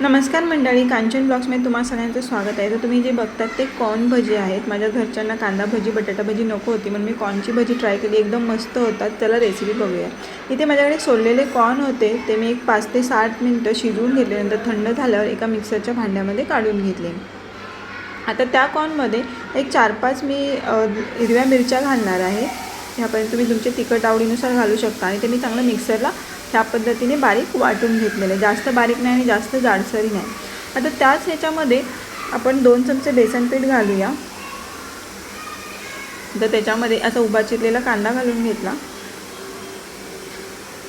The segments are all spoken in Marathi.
नमस्कार मंडळी, कांचन ब्लॉग्समध्ये तुम्हा सगळ्यांचं स्वागत आहे। तर तुम्ही जे बघतात ते कॉर्न भजी आहेत। माझ्या घरच्यांना कांदा भजी बटाटा भजी नको होती, म्हणून मी कॉर्नची भजी ट्राय केली, एकदम मस्त होतात। त्याला रेसिपी बघूया। इथे माझ्याकडे सोललेले कॉर्न होते, ते मी एक 5 ते 7 मिनिटं शिजवून घेतले, नंतर थंड झाल्यावर एका मिक्सरच्या भांड्यामध्ये काढून घेतले। आता त्या कॉर्नमध्ये एक 4-5 मी हिरव्या मिरच्या घालणार आहे। ह्यापर्यंत तुम्ही तुमच्या तिखट आवडीनुसार घालू शकता आणि ते मी चांगलं मिक्सरला ह्या पद्धतीने बारीक वाटून घेतलेलं आहे, जास्त बारीक नाही आणि जास्त जाडसरी नाही। आता त्याच ह्याच्यामध्ये आपण 2 चमचे बेसन पीठ घालूया। तर त्याच्यामध्ये असा उभा चिरलेला कांदा घालून घेतला,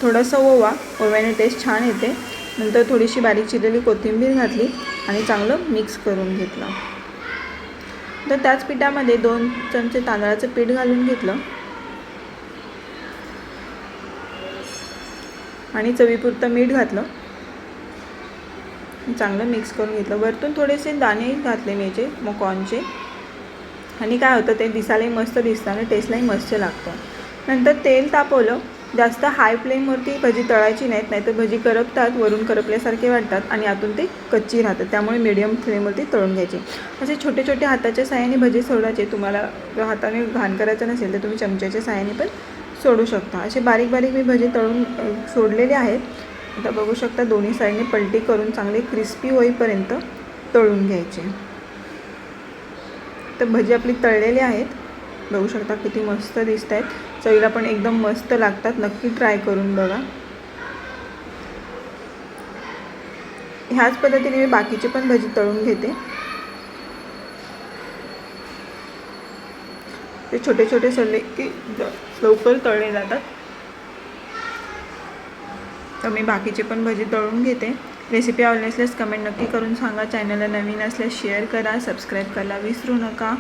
थोडासा ओवा, ओव्याने टेस्ट छान येते। नंतर थोडीशी बारीक चिरलेली कोथिंबीर घातली आणि चांगलं मिक्स करून घेतलं। तर त्याच पिठामध्ये 2 चमचे तांदळाचं पीठ घालून घेतलं आणि चवीपुरतं मीठ घातलं, चांगलं मिक्स करून घेतलं। वरतून थोडेसे दाणे घातले मेचे कॉर्नचे, आणि काय होतं ते दिसायलाही मस्त दिसतं आणि टेस्टलाही मस्त लागतं। नंतर तेल तापवलं, जास्त हाय फ्लेमवरती भजी तळायची नाहीत, नाहीतर भजी करपतात, वरून करपल्यासारखे वाटतात आणि आतून ते कच्ची राहतात। त्यामुळे मीडियम फ्लेमवरती तळून घ्यायचे। असे छोटे छोटे हाताच्या साहाय्याने भजी सोडायचे। तुम्हाला हाताने घाण करायचं नसेल तर तुम्ही चमच्याच्या साहाय्याने पण सोडू शकता। असे बारीक बारीक मी भजी तळून सोडलेले आहेत। आता बघू शकता दोन्ही साईडने पलटी करून चांगले क्रिस्पी होईपर्यंत तळून घ्यायचे। तर भजी आपली तळलेली आहेत, बघू शकता किती मस्त दिसत आहेत, चवीला पण एकदम मस्त लागतात। नक्की ट्राय करून बघा। ह्याच पद्धतीने मी बाकीचे पण भजी तळून घेते। ते छोटे छोटे सोडले की लवकर तळले जातात। तर मी बाकीचे पण भजी तळून घेते। रेसिपी आवडली असल्यास कमेंट नक्की करून सांगा। चॅनलला नवीन असल्यास शेअर करा, सबस्क्राईब करायला विसरू नका।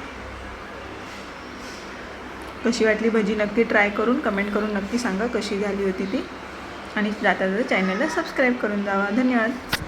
कशी वाटली भजी नक्की ट्राय करून कमेंट करून नक्की सांगा कशी झाली होती ती, आणि जाता जाता चॅनलला सबस्क्राईब करून जावा। धन्यवाद।